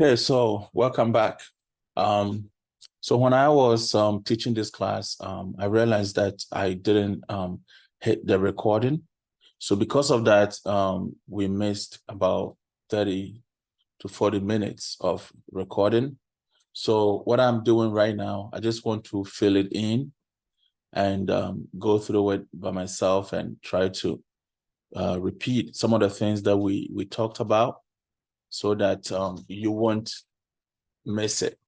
Okay, so welcome back. So when I was teaching this class, I realized that I didn't hit the recording. So because of that, we missed about 30 to 40 minutes of recording. So what I'm doing right now, I just want to fill it in and go through it by myself and try to repeat some of the things that we talked about so that you won't miss it.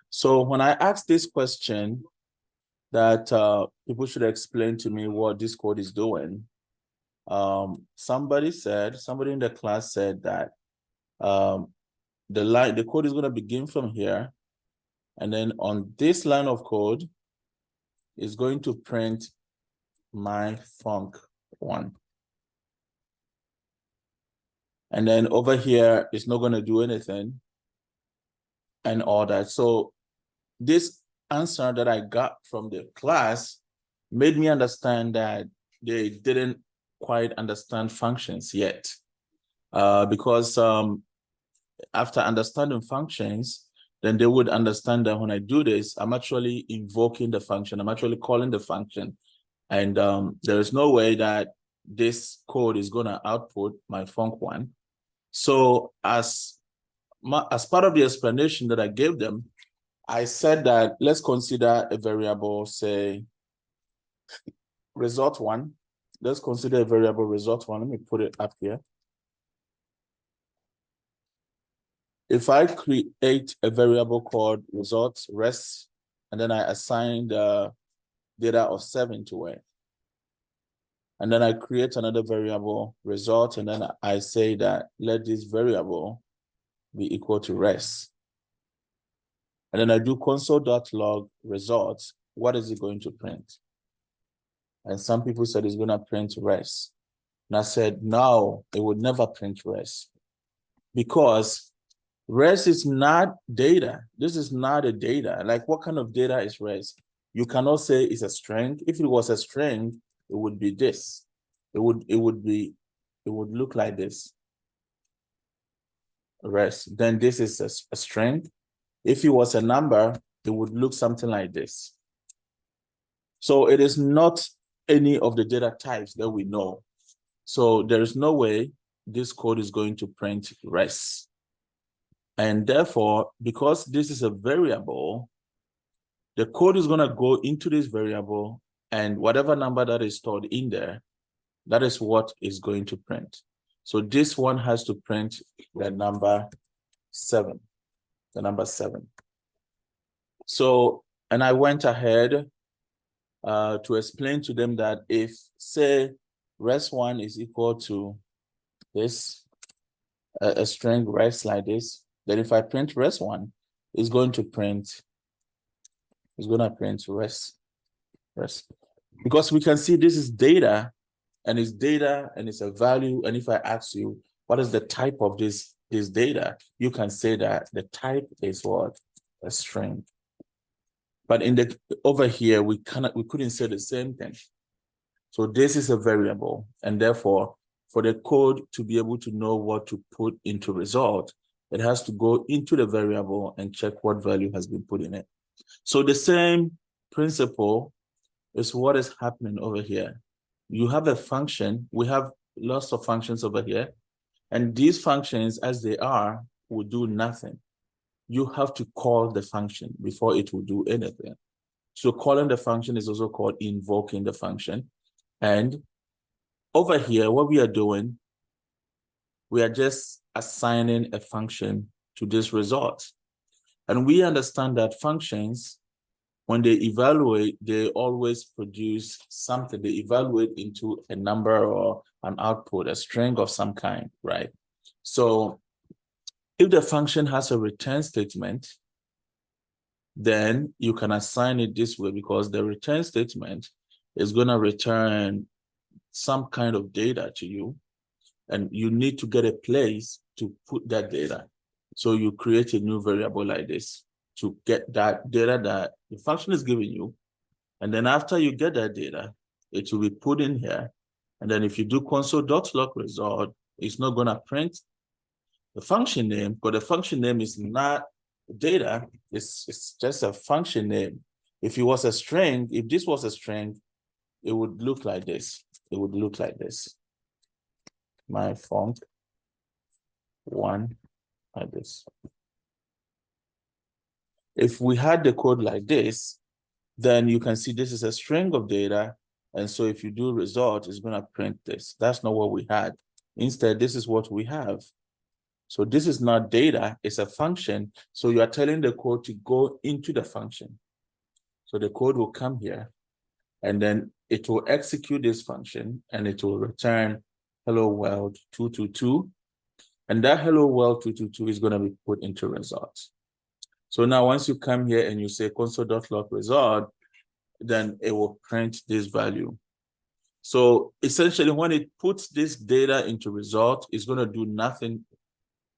So when I asked this question that people should explain to me what this code is doing, somebody in the class said that the code is going to begin from here, and then on this line of code is going to print my func1. And then over here, it's not going to do anything and all that. So this answer that I got from the class made me understand that they didn't quite understand functions yet. Because after understanding functions, then they would understand that when I do this, I'm actually invoking the function. I'm actually calling the function. And there is no way that this code is going to output my func1. So as part of the explanation that I gave them, I said that let's consider a variable, say, result1. Let's consider a variable result1. Let me put it up here. If I create a variable called results res, and then I assign the data of 7 to it, and then I create another variable result, and then I say that let this variable be equal to res. And then I do console.log results. What is it going to print? And some people said it's going to print res. And I said, no, it would never print res. Because res is not data. This is not a data. Like, what kind of data is res? You cannot say it's a string. If it was a string, it would be this. It would look like this. Res. Then this is a string. If it was a number, it would look something like this. So it is not any of the data types that we know. So there is no way this code is going to print res. And therefore, because this is a variable, the code is going to go into this variable, and whatever number that is stored in there, that is what is going to print. So this one has to print the number 7. The number 7. So, and I went ahead to explain to them that if, say, res1 is equal to this, a string res like this, then if I print res1, it's going to print res. Because we can see this is data, and it's a value. And if I ask you, what is the type of this data? You can say that the type is what? A string. But over here, we couldn't say the same thing. So this is a variable, and therefore, for the code to be able to know what to put into result, it has to go into the variable and check what value has been put in it. So the same principle is what is happening over here. You have a function. We have lots of functions over here, and these functions, as they are, will do nothing. You have to call the function before it will do anything. So calling the function is also called invoking the function. And over here, what we are doing, we are just assigning a function to this result. And we understand that functions, when they evaluate, they always produce something. They evaluate into a number or an output, a string of some kind, right? So if the function has a return statement, then you can assign it this way, because the return statement is going to return some kind of data to you, and you need to get a place to put that data. So you create a new variable like this to get that data that the function is giving you. And then after you get that data, it will be put in here. And then if you do console.log result, it's not going to print the function name, but the function name is not data, it's just a function name. If it was a string, if this was a string, it would look like this. It would look like this. My font one like this. If we had the code like this, then you can see this is a string of data. And so if you do result, it's going to print this. That's not what we had. Instead, this is what we have. So this is not data, it's a function. So you are telling the code to go into the function. So the code will come here, and then it will execute this function, and it will return hello world 222. And that hello world 222 is going to be put into results. So now once you come here and you say console.log result, then it will print this value. So essentially, when it puts this data into result, it's going to do nothing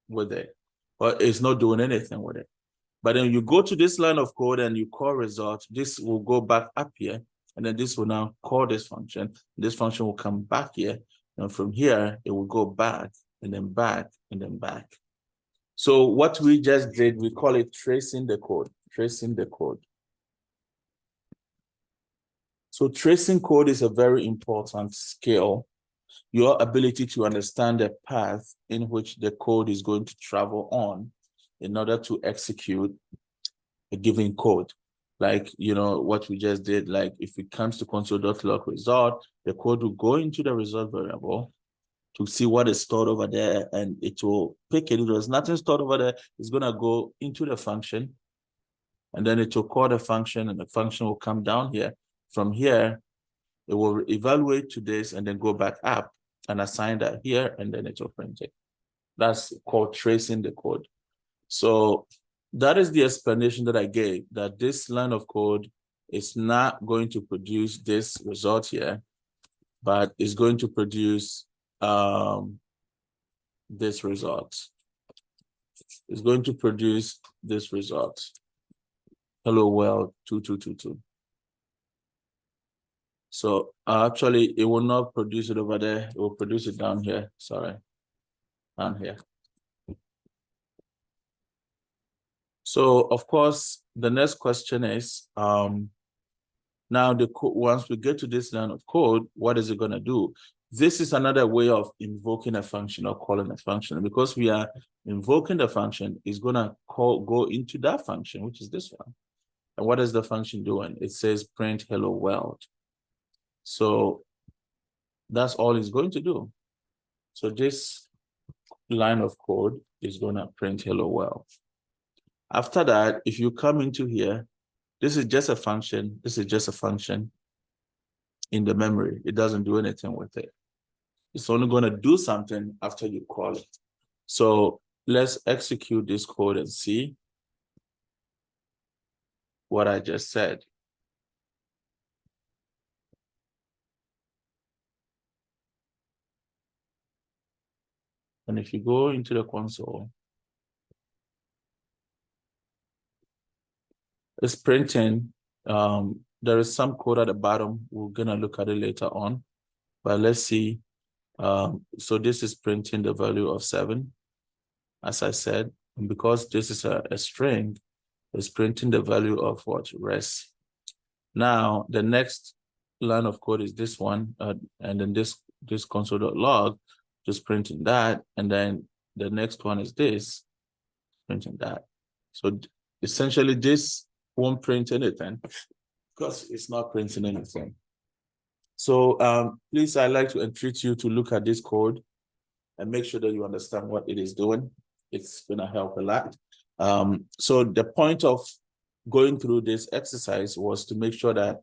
with it, or it's not doing anything with it. But then you go to this line of code and you call result, this will go back up here, and then this will now call this function. This function will come back here, and from here, it will go back, and then back, and then back. So what we just did, we call it tracing the code, tracing the code. So tracing code is a very important skill. Your ability to understand the path in which the code is going to travel on in order to execute a given code. Like, you know, what we just did, like if it comes to console.log result, the code will go into the result variable to see what is stored over there, and it will pick it. If there's nothing stored over there, it's going to go into the function, and then it will call the function, and the function will come down here. From here, it will evaluate to this and then go back up and assign that here, and then it will print it. That's called tracing the code. So that is the explanation that I gave, that this line of code is not going to produce this result here, but is going to produce this result. It's going to produce this result. Hello world 2222. So actually, it will not produce it over there. It will produce it down here. Sorry, down here. So of course, the next question is, now once we get to this line of code, what is it going to do? This is another way of invoking a function or calling a function. And because we are invoking the function, it's going to go into that function, which is this one. And what is the function doing? It says print hello world. So that's all it's going to do. So this line of code is going to print hello world. After that, if you come into here, this is just a function. This is just a function in the memory. It doesn't do anything with it. It's only going to do something after you call it. So let's execute this code and see what I just said. And if you go into the console, it's printing. There is some code at the bottom. We're going to look at it later on. But let's see. So this is printing the value of 7, as I said. And because this is a string, it's printing the value of what? Res. Now, the next line of code is this one. And then this console.log, just printing that. And then the next one is this, printing that. So essentially, this won't print anything because it's not printing anything. So please, I'd like to entreat you to look at this code and make sure that you understand what it is doing. It's going to help a lot. So the point of going through this exercise was to make sure that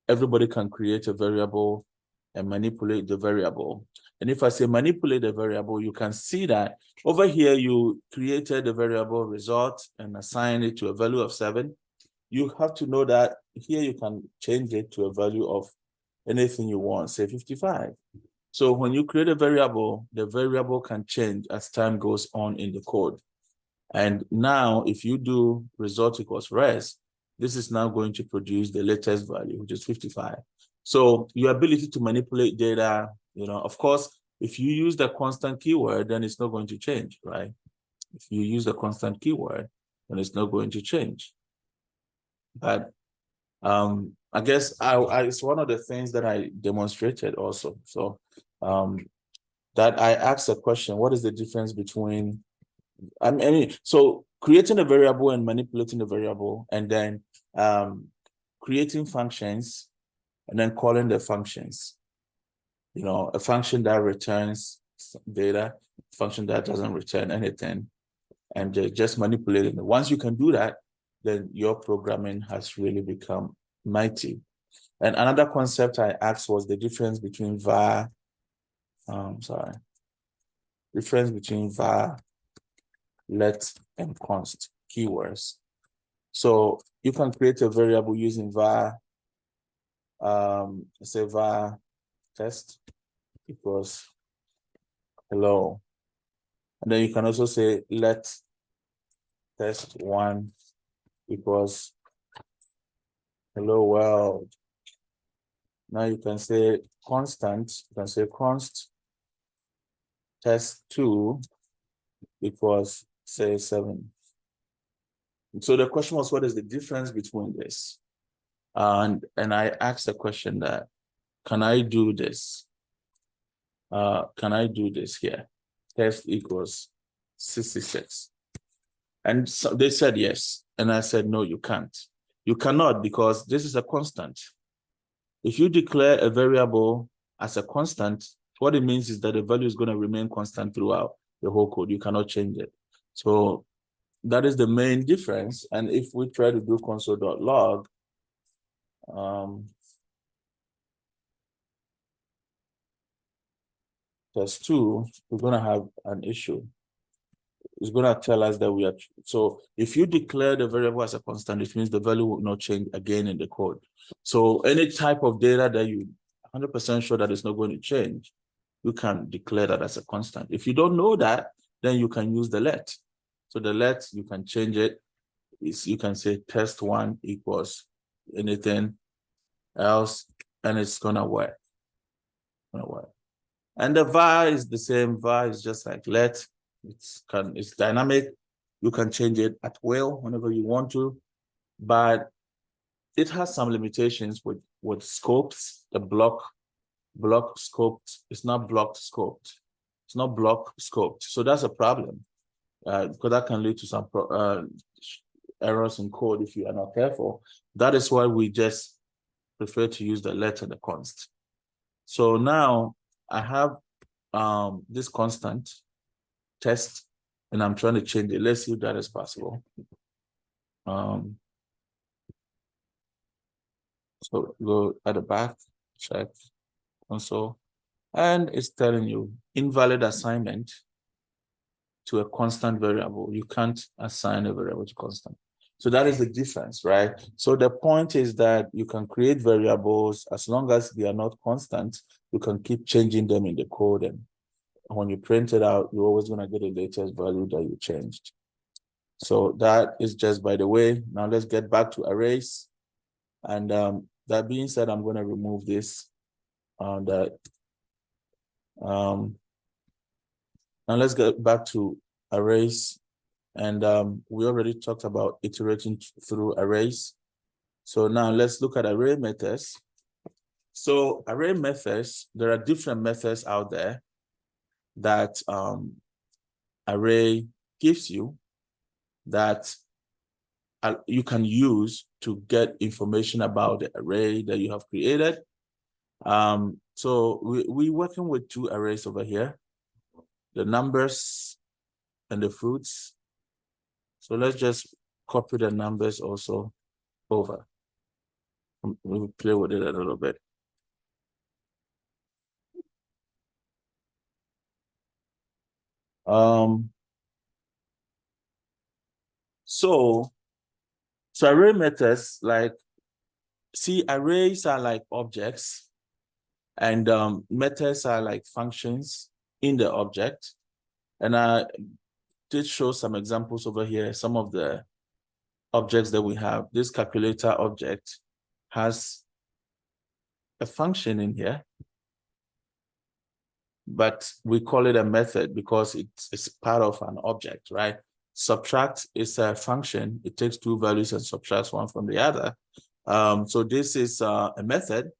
everybody can create a variable and manipulate the variable. And if I say manipulate the variable, you can see that over here, you created the variable result and assigned it to a value of 7. You have to know that here you can change it to a value of anything you want, say 55. So when you create a variable, the variable can change as time goes on in the code. And now if you do result equals res, this is now going to produce the latest value, which is 55. So your ability to manipulate data, you know, of course, if you use the constant keyword, then it's not going to change, right? If you use a constant keyword, then it's not going to change. But I guess it's one of the things that I demonstrated also. So that I asked a question, what is the difference between, I mean, so creating a variable and manipulating the variable, and then creating functions and then calling the functions. You know, a function that returns data, a function that doesn't return anything, and just manipulating it. Once you can do that, then your programming has really become mighty. And another concept I asked was the difference between var, difference between var, let, and const keywords. So you can create a variable using var, say var test equals hello. And then you can also say let test1 equals hello world. Now you can say constant, you can say const test2 equals say 7. So the question was, what is the difference between this? And I asked the question that, can I do this? Can I do this here? Test equals 66. And so they said yes. And I said, no, you can't. You cannot, because this is a constant. If you declare a variable as a constant, what it means is that the value is going to remain constant throughout the whole code. You cannot change it. So that is the main difference. And if we try to do console.log, test2, we're going to have an issue. It's going to tell us that we are, so if you declare the variable as a constant, it means the value will not change again in the code. So any type of data that you 100% sure that it's not going to change, you can declare that as a constant. If you don't know that, then you can use the let. So the let, you can change it. You can say test1 equals anything else, and it's going to work. And the var is the same. Var is just like let. It's dynamic. You can change it at will whenever you want to, but it has some limitations with scopes. The block scoped. It's not blocked scoped. It's not block scoped. So that's a problem, because that can lead to some errors in code if you are not careful. That is why we just prefer to use the let and the const. So now I have this constant test, and I'm trying to change it. Let's see if that is possible. So go at the back, check console, and it's telling you invalid assignment to a constant variable. You can't assign a variable to constant. So that is the difference, right? So the point is that you can create variables as long as they are not constant. You can keep changing them in the code, and when you print it out, you're always going to get the latest value that you changed. So that is just by the way. Now let's get back to arrays. And that being said, I'm going to remove this. Now let's get back to arrays. And we already talked about iterating through arrays. So now let's look at array methods. So array methods, there are different methods out there that array gives you that you can use to get information about the array that you have created. So we're working with two arrays over here, the numbers and the fruits. So let's just copy the numbers also over. We'll play with it a little bit. So array methods, like, see, arrays are like objects, and methods are like functions in the object. And I did show some examples over here. Some of the objects that we have. This calculator object has a function in here but we call it a method because it's part of an object, right? Subtract is a function. It takes two values and subtracts one from the other. So this is a method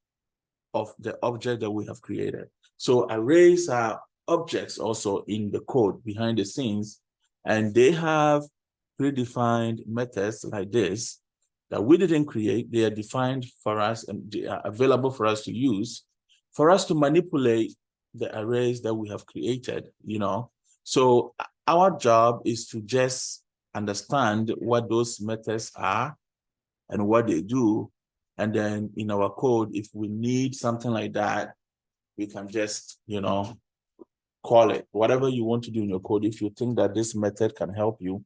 of the object that we have created. So arrays are objects also in the code behind the scenes, and they have predefined methods like this that we didn't create. They are defined for us and they are available for us to use, for us to manipulate the arrays that we have created, you know. So our job is to just understand what those methods are and what they do. And then in our code, if we need something like that, we can just, you know, call it. Whatever you want to do in your code, if you think that this method can help you,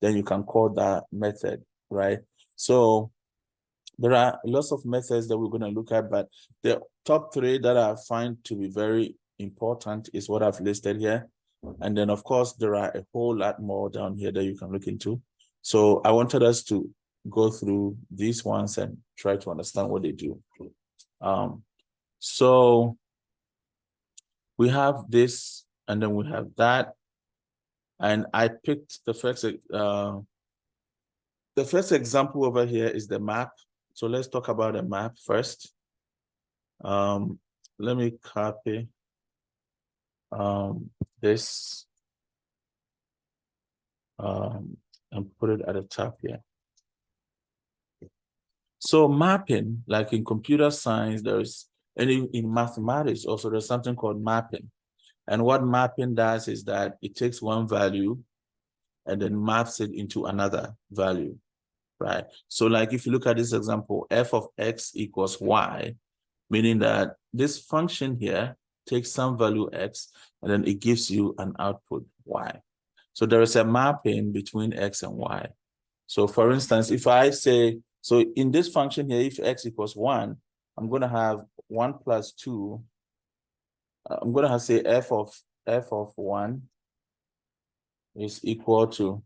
then you can call that method, right? So there are lots of methods that we're going to look at, but the top three that I find to be very important is what I've listed here. And then, of course, there are a whole lot more down here that you can look into. So I wanted us to go through these ones and try to understand what they do. So we have this, and then we have that. And I picked the first example over here is the map. So let's talk about a map first. Let me copy this and put it at the top here. So mapping, like in computer science, and in mathematics also, there's something called mapping. And what mapping does is that it takes one value and then maps it into another value, right? So like if you look at this example, f of x equals y, meaning that this function here takes some value x and then it gives you an output y. So there is a mapping between x and y. So for instance, if I say, so in this function here, if x equals 1, I'm going to have 1 plus 2. I'm going to say f of 1 is equal to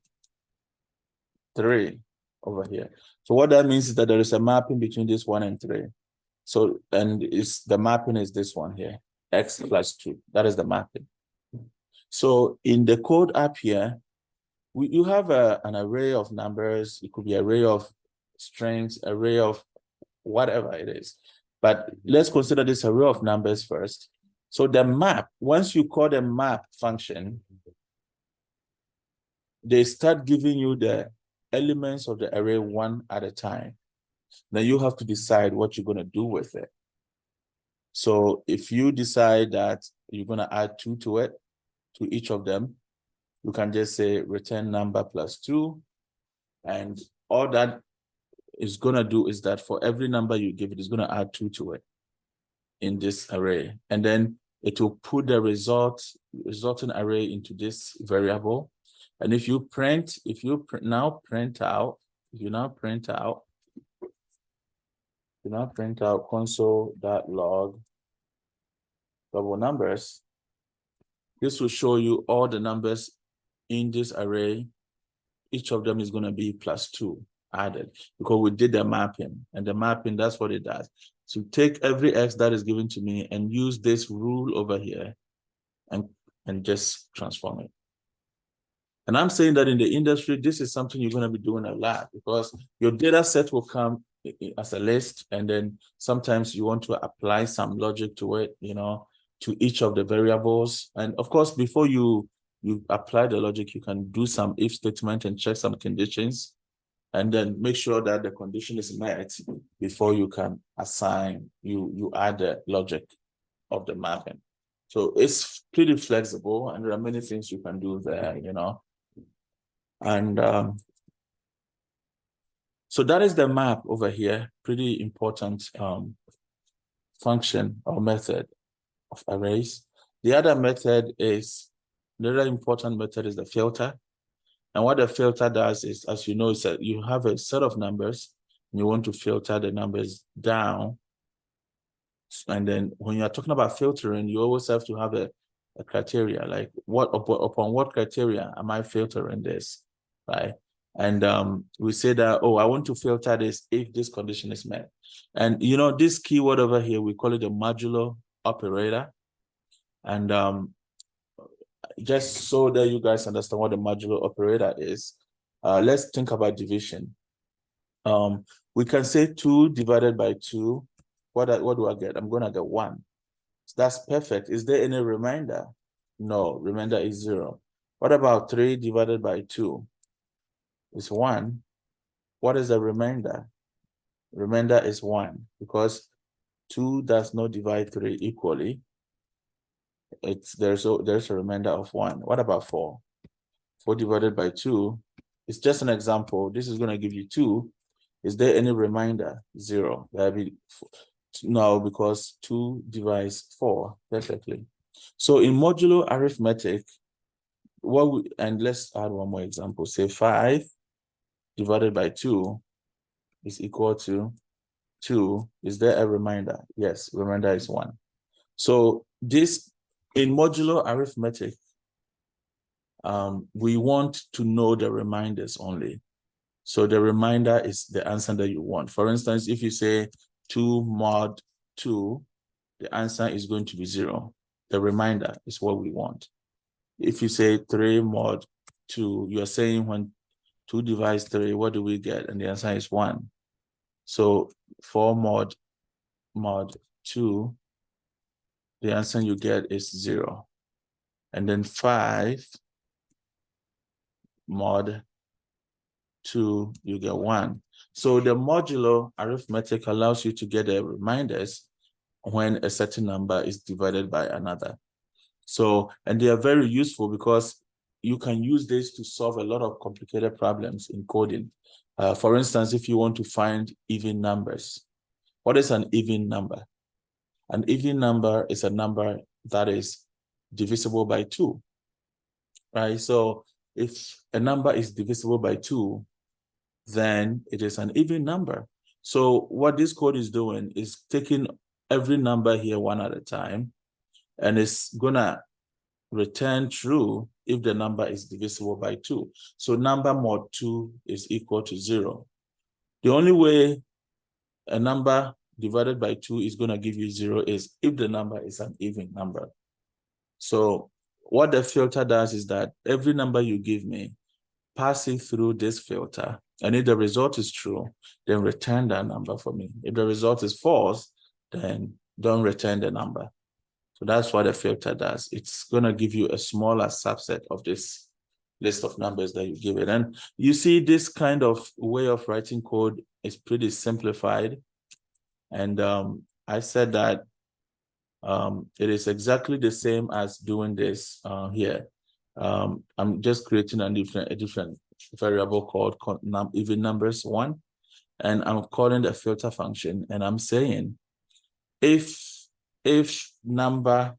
3 over here. So what that means is that there is a mapping between this 1 and 3. So, and the mapping is this one here, x plus 2. That is the mapping. So in the code up here, you have an array of numbers. It could be an array of strings, array of whatever it is. But let's consider this array of numbers first. So the map, once you call the map function, they start giving you the elements of the array one at a time. Then you have to decide what you're going to do with it. So if you decide that you're going to add 2 to it, to each of them, you can just say return number plus 2. And all that is going to do is that for every number you give it, is going to add 2 to it in this array. And then it will put the resulting array into this variable. And if you now print out console.log double numbers, this will show you all the numbers in this array. Each of them is going to be plus 2 added because we did the mapping, and the mapping, that's what it does. So take every x that is given to me and use this rule over here and just transform it. And I'm saying that in the industry, this is something you're going to be doing a lot because your data set will come as a list, and then sometimes you want to apply some logic to it, you know, to each of the variables. And of course, before you apply the logic, you can do some if statement and check some conditions, and then make sure that the condition is met before you can assign, you add the logic of the mapping. So it's pretty flexible, and there are many things you can do there, you know. And so that is the map over here, pretty important function or method of arrays. The other important method is the filter. And what the filter does is, as you know, is that you have a set of numbers and you want to filter the numbers down. And then when you're talking about filtering, you always have to have a criteria, like upon what criteria am I filtering this, right? And we say that, oh, I want to filter this if this condition is met. And you know, this keyword over here, we call it a modulo operator. And just so that you guys understand what the modulo operator is, let's think about division. We can say 2 divided by 2. What do I get? I'm going to get 1. So that's perfect. Is there any remainder? No, remainder is 0. What about 3 divided by 2? It's 1. What is the remainder? Remainder is 1 because 2 does not divide 3 equally. There's a remainder of 1. What about 4? 4 divided by 2. It's just an example. This is going to give you 2. Is there any remainder? 0. That'll be no, because 2 divides 4 perfectly. So in modulo arithmetic, and let's add one more example. Say 5 divided by 2 is equal to 2. Is there a remainder? Yes, remainder is 1. So this in modulo arithmetic, we want to know the reminders only. So the remainder is the answer that you want. For instance, if you say 2 mod 2, the answer is going to be 0. The remainder is what we want. If you say 3 mod 2, you're saying when 2 divides 3, what do we get? And the answer is 1. So 4 mod 2, the answer you get is 0. And then 5 mod 2, you get 1. So the modulo arithmetic allows you to get the reminders when a certain number is divided by another. So, and they are very useful because you can use this to solve a lot of complicated problems in coding. For instance, if you want to find even numbers, what is an even number? An even number is a number that is divisible by 2, right? So if a number is divisible by 2, then it is an even number. So what this code is doing is taking every number here one at a time, and it's gonna return true if the number is divisible by 2. So number mod 2 is equal to 0. The only way a number divided by 2 is gonna give you 0 is if the number is an even number. So what the filter does is that every number you give me, pass it through this filter. And if the result is true, then return that number for me. If the result is false, then don't return the number. So that's what the filter does. It's going to give you a smaller subset of this list of numbers that you give it. And you see this kind of way of writing code is pretty simplified. And I said that it is exactly the same as doing this here. I'm just creating a different variable called even numbers 1, and I'm calling the filter function, and I'm saying if number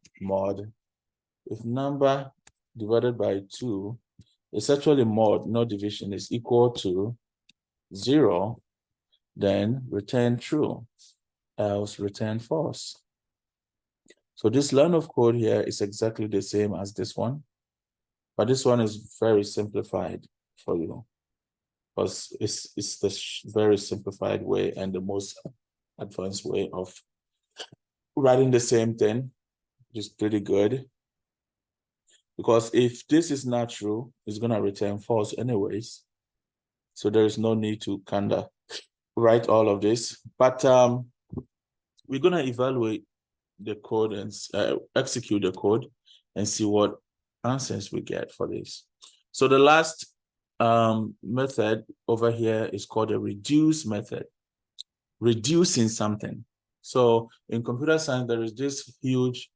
divided by 2 is actually mod, no division, is equal to 0, then return true, else return false. So this line of code here is exactly the same as this one, but this one is very simplified for you because it's the very simplified way and the most advanced way of writing the same thing, which is pretty good. Because if this is not true, it's going to return false anyways. So there is no need to kind of write all of this. But we're going to evaluate the code and execute the code and see what answers we get for this. So the last method over here is called a reduce method, reducing something. So in computer science, there is this huge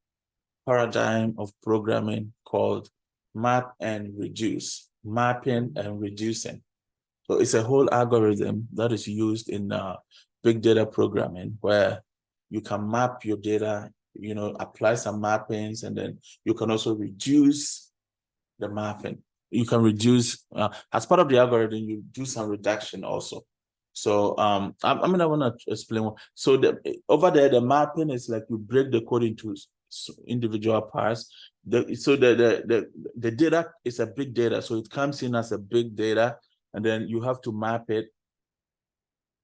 paradigm of programming called map and reduce, mapping and reducing. So it's a whole algorithm that is used in big data programming where you can map your data, you know, apply some mappings, and then you can also reduce the mapping. You can reduce, as part of the algorithm, you do some reduction also. So I want to explain. So over there, the mapping is like you break the code into individual parts. The data is a big data, so it comes in as a big data, and then you have to map it.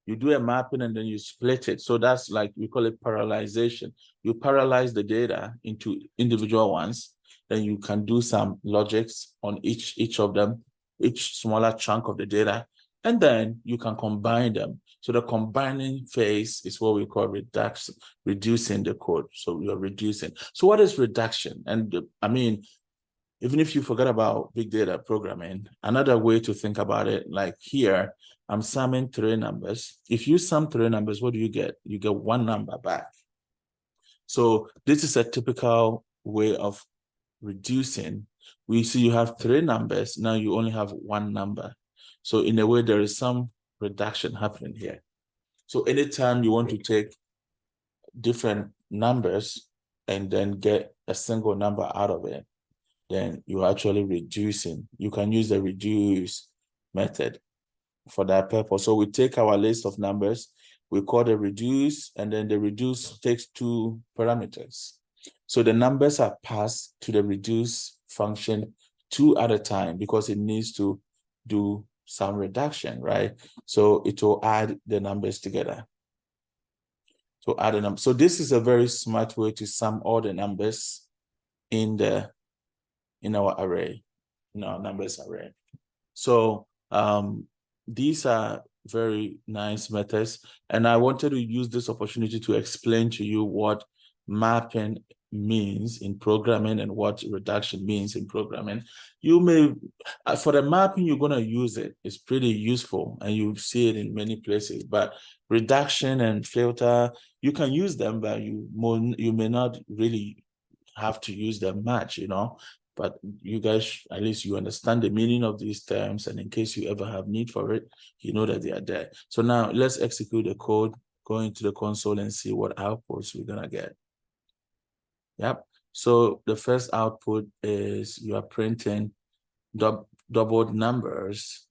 You do a mapping and then you split it. So that's like, we call it parallelization. You parallelize the data into individual ones. Then you can do some logics on each of them, each smaller chunk of the data. And then you can combine them. So the combining phase is what we call reduction, reducing the code. So you're reducing. So what is reduction? And I mean, even if you forget about big data programming, another way to think about it, like here, I'm summing 3 numbers. If you sum 3 numbers, what do you get? You get 1 number back. So this is a typical way of reducing. We see you have 3 numbers, now you only have 1 number. So in a way, there is some reduction happening here. So anytime you want to take different numbers and then get a single number out of it, then you're actually reducing. You can use the reduce method for that purpose. So we take our list of numbers, we call the reduce, and then the reduce takes 2 parameters. So the numbers are passed to the reduce function 2 at a time because it needs to do some reduction, right? So it will add the numbers together. So add a number. So this is a very smart way to sum all the numbers in our array, in our numbers array. So these are very nice methods. And I wanted to use this opportunity to explain to you what mapping means in programming and what reduction means in programming. You may, for the mapping, you're going to use it. It's pretty useful and you see it in many places, but reduction and filter, you can use them, but you may not really have to use them much, you know. But you guys, at least you understand the meaning of these terms, and in case you ever have need for it, you know that they are there. So now let's execute the code, go into the console and see what outputs we're gonna get. Yep. So the first output is you are printing doubled numbers.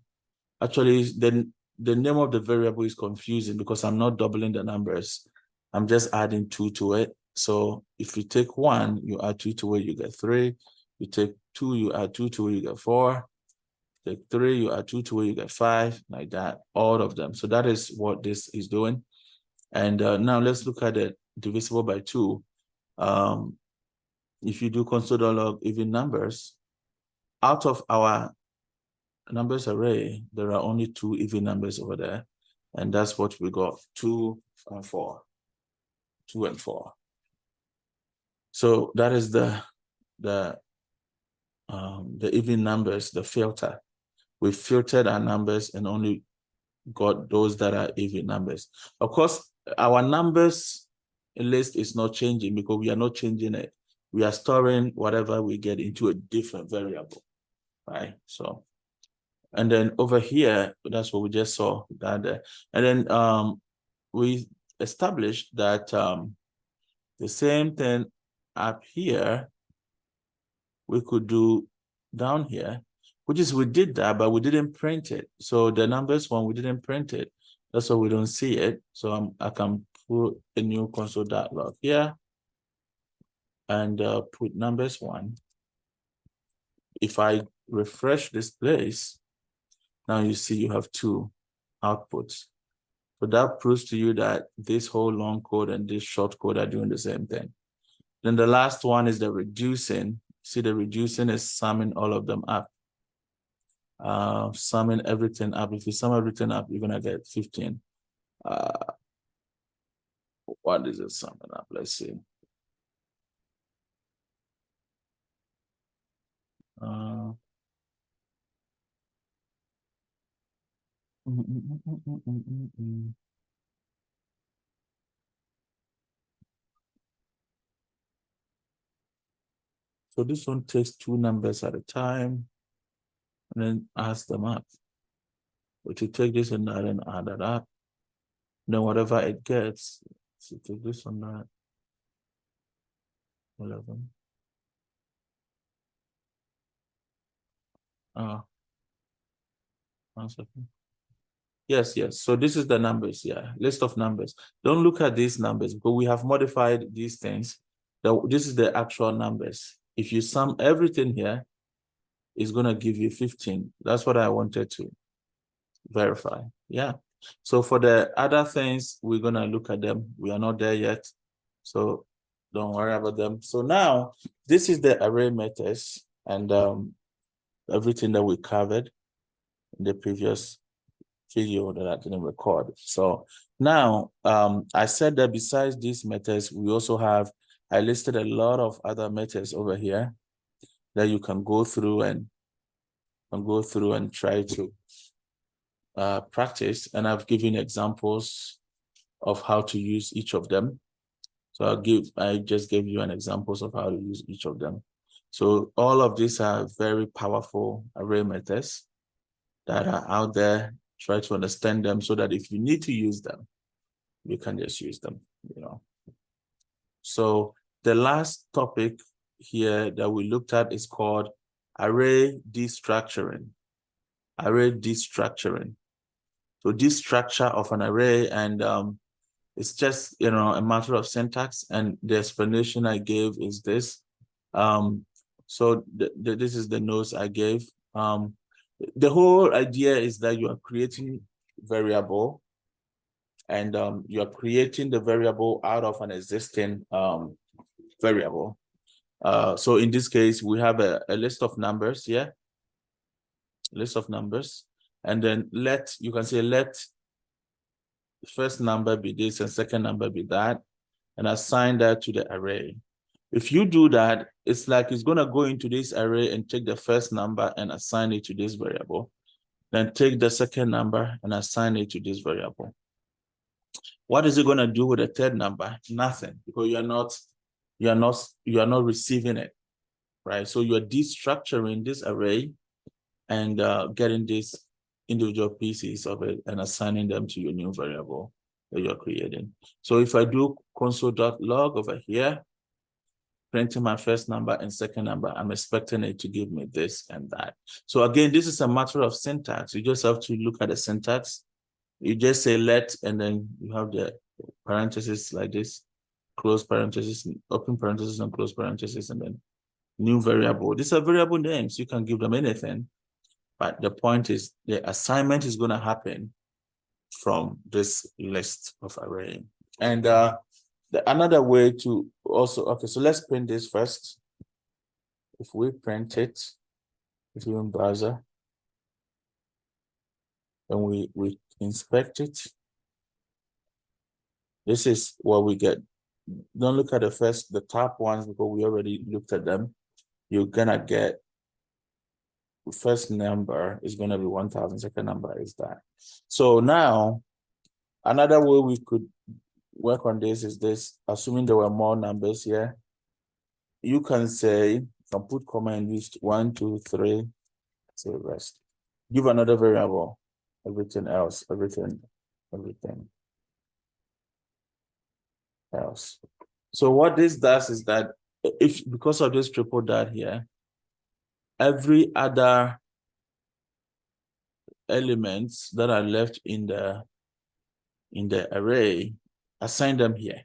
Actually, then the name of the variable is confusing because I'm not doubling the numbers. I'm just adding 2 to it. So if you take 1, you add 2 to it, you get 3. You take 2, you add 2 to it, you get 4. Take 3, you add 2 to it, you get 5, like that, all of them. So that is what this is doing. And now let's look at it divisible by 2. If you do console.log even numbers, out of our numbers array, there are only 2 even numbers over there. And that's what we got, 2 and 4. 2 and 4. So that is the even numbers, the filter. We filtered our numbers and only got those that are even numbers. Of course, our numbers list is not changing because we are not changing it. We are storing whatever we get into a different variable, right? So, and then over here, that's what we just saw that. And then we established that the same thing up here, we could do down here, which is we did that, but we didn't print it. So the numbers one, we didn't print it. That's why we don't see it. So I can put a new console.log here and put numbers 1. If I refresh this place, now you see you have 2 outputs. So that proves to you that this whole long code and this short code are doing the same thing. Then the last one is the reducing. See, the reducing is summing all of them up. Summing everything up. If you sum everything up, you're gonna get 15. What is it summing up? Let's see. So this one takes 2 numbers at a time and then adds them up. But you take this and that and add that up. Then whatever it gets, so take this and that. 11. 1 second. Yes. So this is the numbers, yeah, list of numbers. Don't look at these numbers because we have modified these things. This is the actual numbers. If you sum everything here, it's gonna give you 15. That's what I wanted to verify. Yeah. So for the other things, we're gonna look at them. We are not there yet, so don't worry about them. So now this is the array methods and everything that we covered in the previous video that I didn't record. So now I said that besides these methods, we also have, I listed a lot of other methods over here that you can go through and try to practice. And I've given examples of how to use each of them. So I just gave you an examples of how to use each of them. So all of these are very powerful array methods that are out there. Try to understand them so that if you need to use them, you can just use them, you know. So the last topic here that we looked at is called array destructuring. Array destructuring. So destructure of an array, and it's just, you know, a matter of syntax, and the explanation I gave is this. So this is the notes I gave. The whole idea is that you are creating variable, and you are creating the variable out of an existing variable. So in this case, we have a list of numbers here, list of numbers, and then you can say let first number be this and second number be that, and assign that to the array. If you do that, it's like it's going to go into this array and take the first number and assign it to this variable, then take the second number and assign it to this variable. What is it going to do with the third number? Nothing, because you are not receiving it, right? So you are destructuring this array and getting these individual pieces of it and assigning them to your new variable that you're creating. So if I do console.log over here, printing my first number and second number, I'm expecting it to give me this and that. So again, this is a matter of syntax. You just have to look at the syntax. You just say let, and then you have the parentheses like this, close parentheses, open parentheses and close parentheses, and then new variable. These are variable names. You can give them anything, but the point is the assignment is going to happen from this list of array. And another way to also, okay, so let's print this first. If we print it, if you're in browser, and we inspect it, this is what we get. Don't look at the top ones, because we already looked at them. You're gonna get first number is gonna be 1,000, second number is that. So now another way we could work on this is this, assuming there were more numbers here, you can say, you can put comma and use 1, 2, 3, say rest. Give another variable, everything else, everything else. So what this does is that because of this triple dot here, every other elements that are left in the array, assign them here.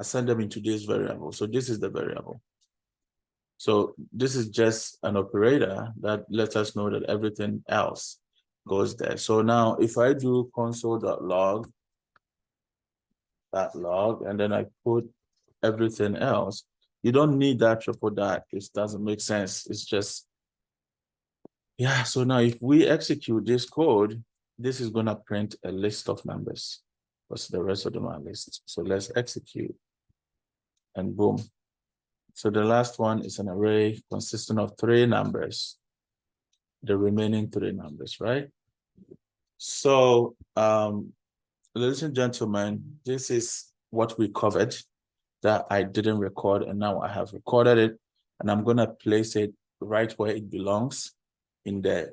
Assign them into this variable. So this is the variable. So this is just an operator that lets us know that everything else goes there. So now if I do console.log, and then I put everything else, you don't need that triple dot. It doesn't make sense. It's just, yeah. So now if we execute this code, this is going to print a list of numbers, because the rest of them are lists. So let's execute, and boom. So the last one is an array consisting of 3 numbers, the remaining 3 numbers, right? So ladies and gentlemen, this is what we covered that I didn't record, and now I have recorded it, and I'm gonna place it right where it belongs in the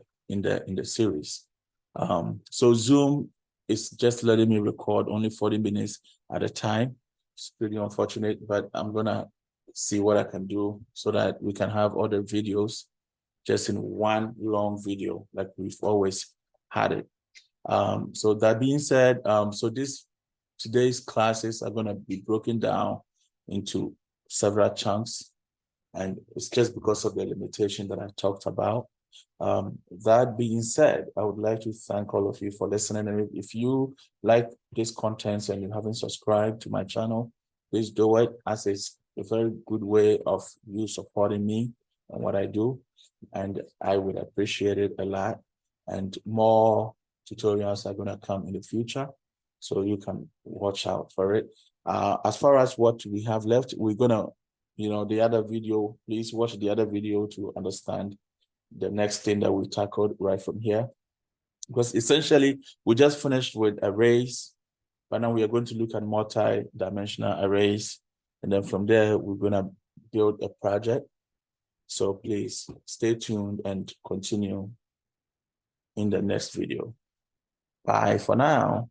series. So Zoom is just letting me record only 40 minutes at a time. It's pretty unfortunate, but I'm gonna see what I can do so that we can have other videos just in one long video, like we've always had it. So that being said, so today's classes are going to be broken down into several chunks, and it's just because of the limitation that I talked about. That being said, I would like to thank all of you for listening. And if you like this content and you haven't subscribed to my channel, please do it, as it's a very good way of you supporting me and what I do. And I would appreciate it a lot. And more tutorials are going to come in the future, so you can watch out for it. As far as what we have left, we're going to, the other video, please watch the other video to understand the next thing that we tackled right from here. Because essentially, we just finished with arrays, but now we are going to look at multi-dimensional arrays. And then from there, we're going to build a project. So please stay tuned and continue in the next video. Bye for now.